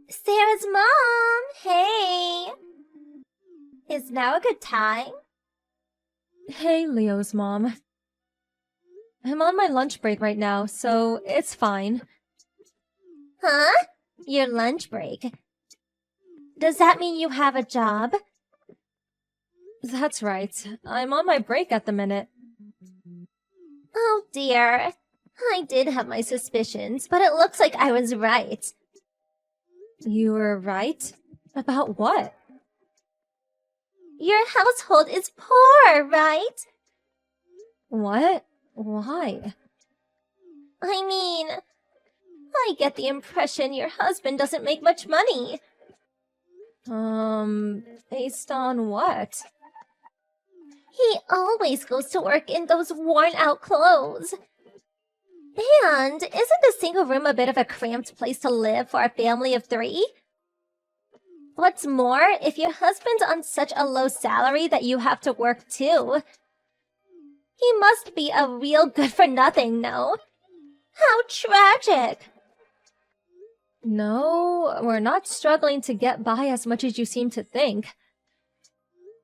Sarah's mom! Hey! Is now a good time? Hey, Leo's mom. I'm on my lunch break right now, so it's fine. Huh? Your lunch break. Does that mean you have a job? That's right. I'm on my break at the minute. Oh dear. I did have my suspicions, but it looks like I was right. You were right? About what? Your household is poor, right? What? Why? I mean, I get the impression your husband doesn't make much money. Based on what? He always goes to work in those worn-out clothes. And isn't a single room a bit of a cramped place to live for a family of 3? What's more, if your husband's on such a low salary that you have to work too, he must be a real good-for-nothing, no? How tragic! No, we're not struggling to get by as much as you seem to think.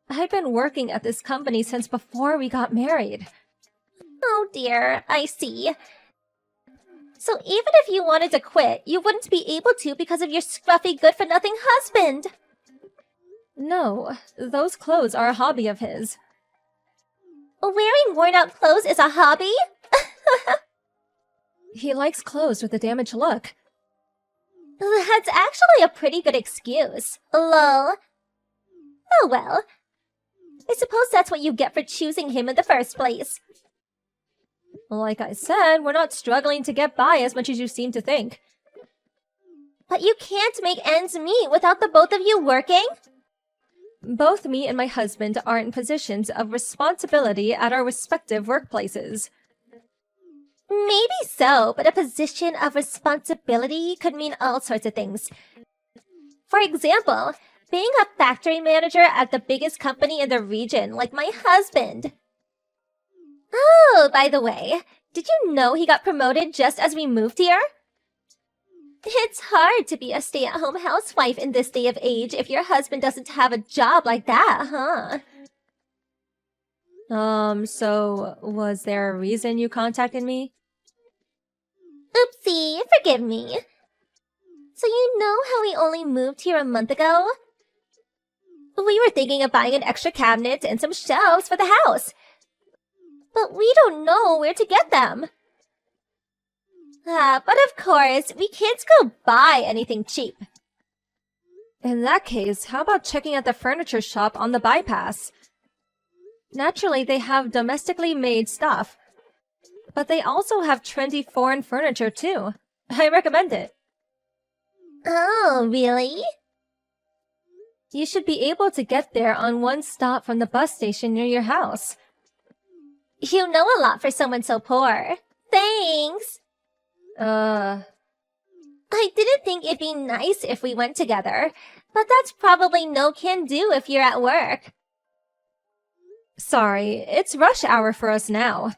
I've been working at this company since before we got married. Oh dear, I see. So even if you wanted to quit, you wouldn't be able to because of your scruffy good-for-nothing husband! No, those clothes are a hobby of his. Wearing worn-out clothes is a hobby? He likes clothes with a damaged look. That's actually a pretty good excuse. Lol. Oh well. I suppose that's what you get for choosing him in the first place. Like I said, we're not struggling to get by as much as you seem to think. But you can't make ends meet without the both of you working? Both me and my husband are in positions of responsibility at our respective workplaces. Maybe so, but a position of responsibility could mean all sorts of things. For example, being a factory manager at the biggest company in the region, like my husband. Oh, by the way, did you know he got promoted just as we moved here? It's hard to be a stay-at-home housewife in this day of age if your husband doesn't have a job like that, huh? So was there a reason you contacted me? Oopsie, forgive me. So you know how we only moved here a month ago? We were thinking of buying an extra cabinet and some shelves for the house. But we don't know where to get them. But of course, we can't go buy anything cheap. In that case, how about checking out the furniture shop on the bypass? Naturally, they have domestically made stuff. But they also have trendy foreign furniture too. I recommend it. Oh, really? You should be able to get there on one stop from the bus station near your house. You know a lot for someone so poor. Thanks! I didn't think it'd be nice if we went together, but that's probably no can do if you're at work. Sorry, it's rush hour for us now.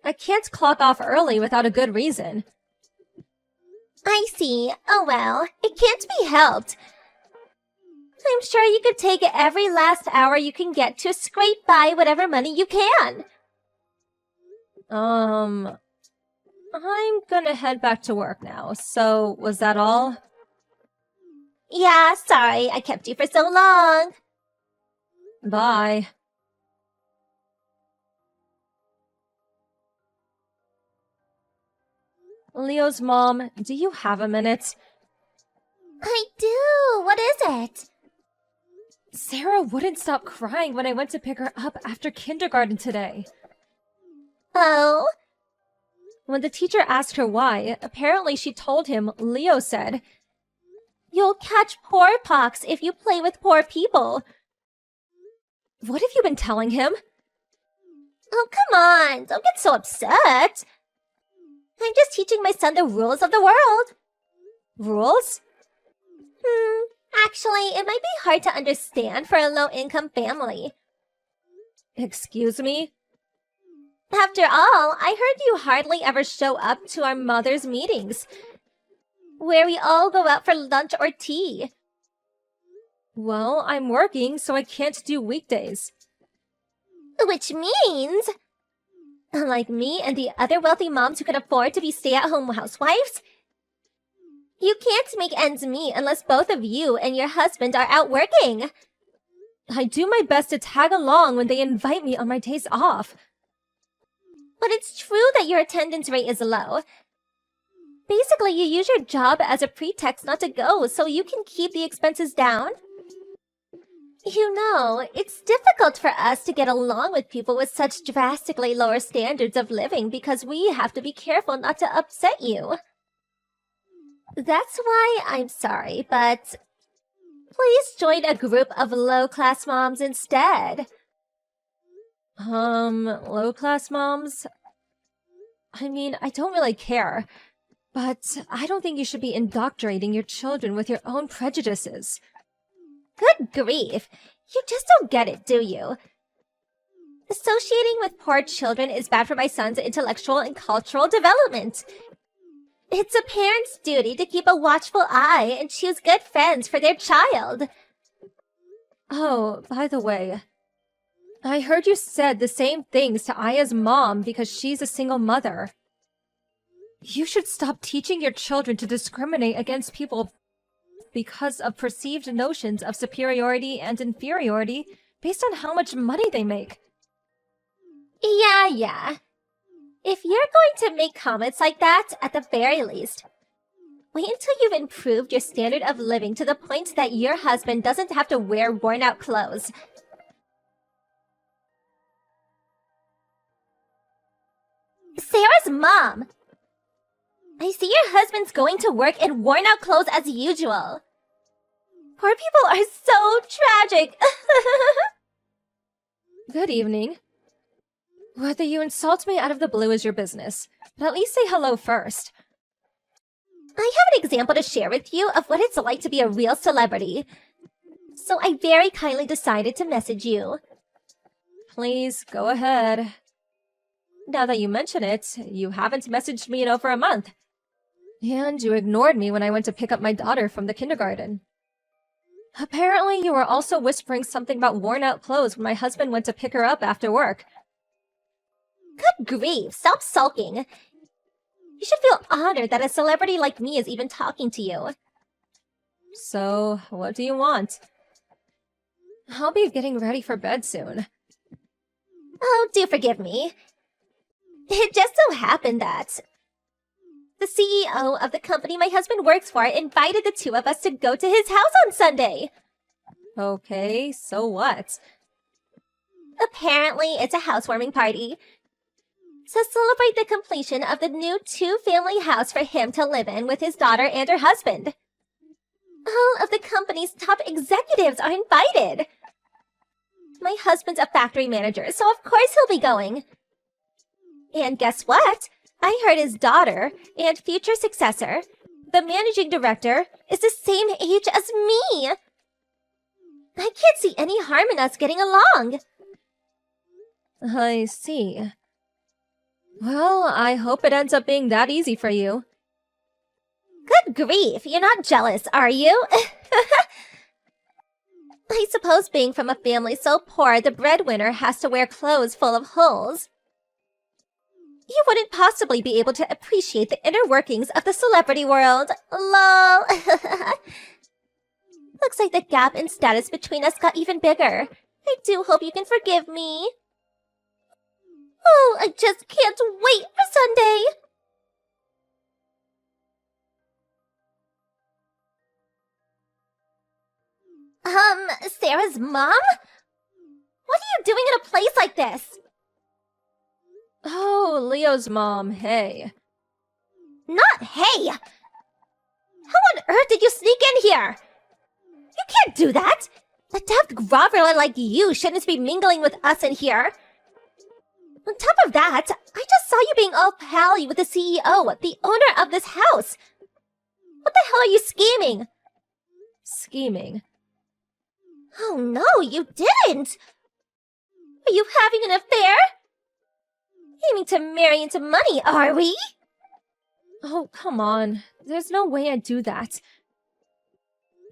I can't clock off early without a good reason. I see. Oh well, it can't be helped. I'm sure you could take every last hour you can get to scrape by whatever money you can. I'm gonna head back to work now, so was that all? Yeah, sorry, I kept you for so long. Bye. Leo's mom, do you have a minute? I do. What is it? Sarah wouldn't stop crying when I went to pick her up after kindergarten today. Oh? When the teacher asked her why, apparently she told him Leo said, "You'll catch pox if you play with poor people." What have you been telling him? Oh, come on. Don't get so upset. I'm just teaching my son the rules of the world. Rules? Actually, it might be hard to understand for a low-income family. Excuse me? After all, I heard you hardly ever show up to our mother's meetings. where we all go out for lunch or tea. Well, I'm working, so I can't do weekdays. Which means, unlike me and the other wealthy moms who can afford to be stay-at-home housewives, you can't make ends meet unless both of you and your husband are out working. I do my best to tag along when they invite me on my days off. But it's true that your attendance rate is low. Basically, you use your job as a pretext not to go so you can keep the expenses down. You know, it's difficult for us to get along with people with such drastically lower standards of living because we have to be careful not to upset you. That's why I'm sorry, but please join a group of low-class moms instead. Low-class moms? I mean, I don't really care, but I don't think you should be indoctrinating your children with your own prejudices. Good grief, you just don't get it, do you? Associating with poor children is bad for my son's intellectual and cultural development. It's a parent's duty to keep a watchful eye and choose good friends for their child. Oh, by the way, I heard you said the same things to Aya's mom because she's a single mother. You should stop teaching your children to discriminate against people because of perceived notions of superiority and inferiority based on how much money they make. Yeah. If you're going to make comments like that, at the very least, wait until you've improved your standard of living to the point that your husband doesn't have to wear worn-out clothes. Sarah's mom! I see your husband's going to work in worn-out clothes as usual. Poor people are so tragic. Good evening. Whether you insult me out of the blue is your business, but at least say hello first. I have an example to share with you of what it's like to be a real celebrity. So I very kindly decided to message you. Please, go ahead. Now that you mention it, you haven't messaged me in over a month. And you ignored me when I went to pick up my daughter from the kindergarten. Apparently, you were also whispering something about worn-out clothes when my husband went to pick her up after work. Good grief, stop sulking. You should feel honored that a celebrity like me is even talking to you. So, what do you want? I'll be getting ready for bed soon. Oh, do forgive me. It just so happened that the CEO of the company my husband works for invited the two of us to go to his house on Sunday. Okay, so what? Apparently, it's a housewarming party. To celebrate the completion of the new two-family house for him to live in with his daughter and her husband. All of the company's top executives are invited. My husband's a factory manager, so of course he'll be going. And guess what? I heard his daughter and future successor, the managing director, is the same age as me. I can't see any harm in us getting along. I see. Well, I hope it ends up being that easy for you. Good grief, you're not jealous, are you? I suppose being from a family so poor the breadwinner has to wear clothes full of holes. You wouldn't possibly be able to appreciate the inner workings of the celebrity world. Lol. Looks like the gap in status between us got even bigger. I do hope you can forgive me. Oh, I just can't wait for Sunday! Sarah's mom? What are you doing in a place like this? Oh, Leo's mom, hey. Not hey! How on earth did you sneak in here? You can't do that! A daft groveler like you shouldn't be mingling with us in here. On top of that, I just saw you being all pally with the CEO, the owner of this house. What the hell are you scheming? Scheming? Oh no, you didn't! Are you having an affair? Aiming to marry into money, are we? Oh, come on. There's no way I'd do that.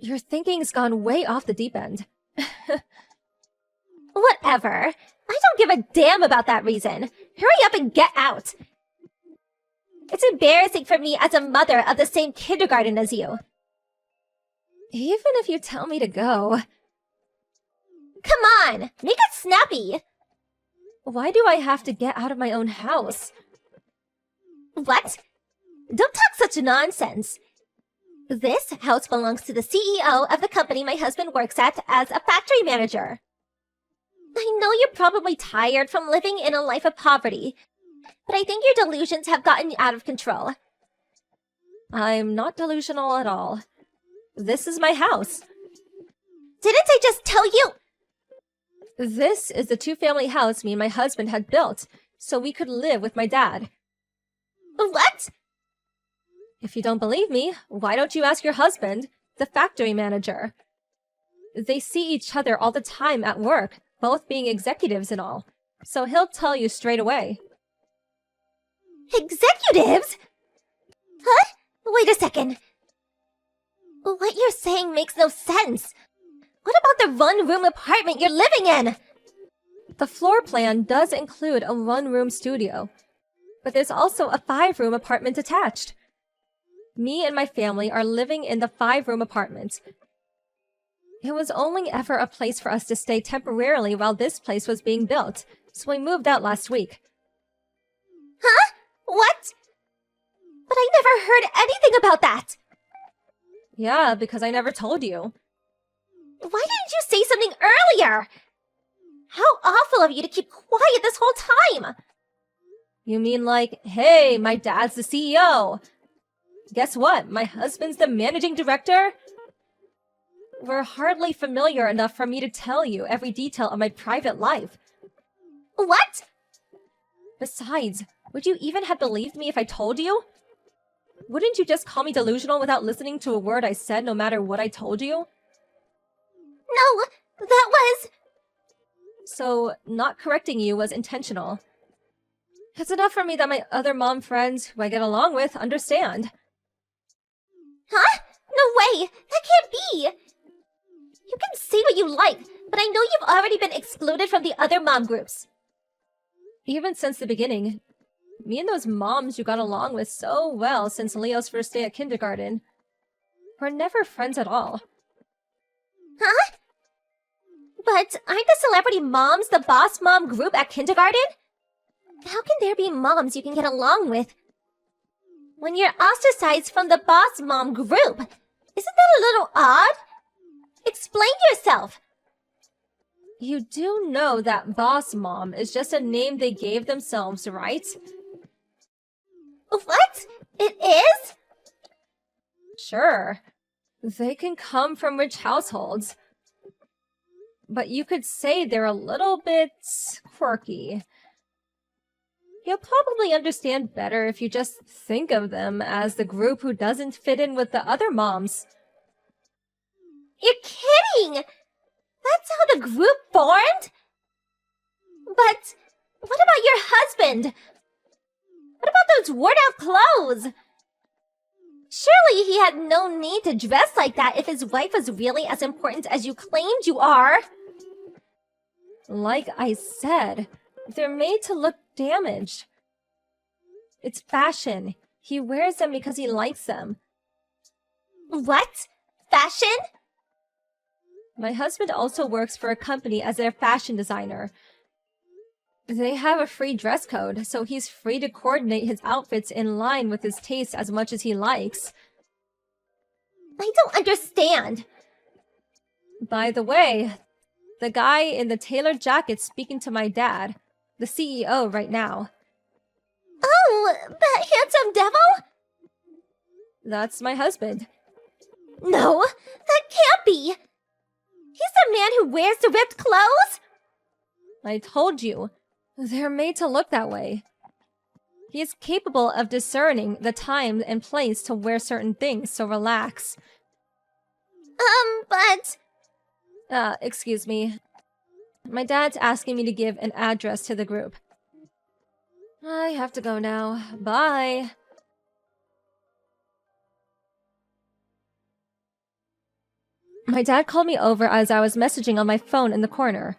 Your thinking's gone way off the deep end. Whatever. I don't give a damn about that reason. Hurry up and get out. It's embarrassing for me as a mother of the same kindergarten as you. Even if you tell me to go. Come on, make it snappy. Why do I have to get out of my own house? What? Don't talk such nonsense. This house belongs to the CEO of the company my husband works at as a factory manager. I know you're probably tired from living in a life of poverty, but I think your delusions have gotten out of control. I'm not delusional at all. This is my house. Didn't I just tell you? This is the two-family house me and my husband had built, so we could live with my dad. What? If you don't believe me, why don't you ask your husband, the factory manager? They see each other all the time at work, both being executives and all, so he'll tell you straight away. Executives? Huh? Wait a second. What you're saying makes no sense. What about the one-room apartment you're living in? The floor plan does include a one-room studio, but there's also a 5-room apartment attached. Me and my family are living in the 5-room apartment. It was only ever a place for us to stay temporarily while this place was being built, so we moved out last week. Huh? What? But I never heard anything about that. Yeah, because I never told you. Why didn't you say something earlier? How awful of you to keep quiet this whole time. You mean like, hey, my dad's the CEO. Guess what? My husband's the managing director? We're hardly familiar enough for me to tell you every detail of my private life. What? Besides, would you even have believed me if I told you? Wouldn't you just call me delusional without listening to a word I said no matter what I told you? No, that was... So, not correcting you was intentional. It's enough for me that my other mom friends, who I get along with, understand. Huh? No way! That can't be! You can say what you like, but I know you've already been excluded from the other mom groups. Even since the beginning, me and those moms you got along with so well since Leo's first day at kindergarten, we're never friends at all. Huh? But aren't the celebrity moms the boss mom group at kindergarten? How can there be moms you can get along with when you're ostracized from the boss mom group? Isn't that a little odd? Explain yourself. You do know that boss mom is just a name they gave themselves, right? What? It is? Sure. They can come from rich households. But you could say they're a little bit quirky. You'll probably understand better if you just think of them as the group who doesn't fit in with the other moms. You're kidding! That's how the group formed? But what about your husband? What about those worn-out clothes? Surely he had no need to dress like that if his wife was really as important as you claimed you are. Like I said, they're made to look damaged. It's fashion. He wears them because he likes them. What? Fashion? My husband also works for a company as their fashion designer. They have a free dress code, so he's free to coordinate his outfits in line with his taste as much as he likes. I don't understand. By the way, the guy in the tailored jacket's speaking to my dad, the CEO, right now. Oh, that handsome devil? That's my husband. No, that can't be. He's the man who wears the ripped clothes? I told you, they're made to look that way. He is capable of discerning the time and place to wear certain things, so relax. But... Excuse me. My dad's asking me to give an address to the group. I have to go now. Bye. My dad called me over as I was messaging on my phone in the corner.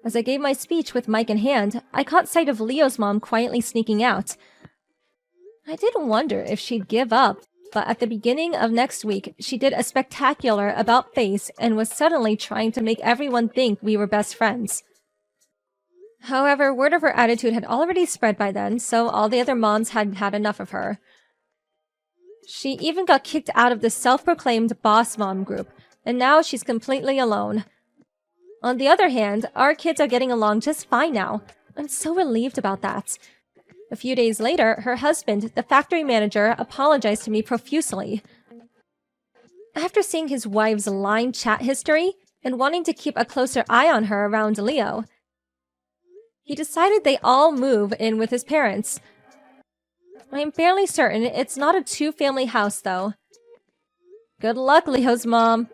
As I gave my speech with mic in hand, I caught sight of Leo's mom quietly sneaking out. I did wonder if she'd give up, but at the beginning of next week, she did a spectacular about-face and was suddenly trying to make everyone think we were best friends. However, word of her attitude had already spread by then, so all the other moms had had enough of her. She even got kicked out of the self-proclaimed boss mom group, and now she's completely alone. On the other hand, our kids are getting along just fine now. I'm so relieved about that. A few days later, her husband, the factory manager, apologized to me profusely. After seeing his wife's line chat history and wanting to keep a closer eye on her around Leo, he decided they all move in with his parents. I am fairly certain it's not a two-family house, though. Good luck, Leo's mom.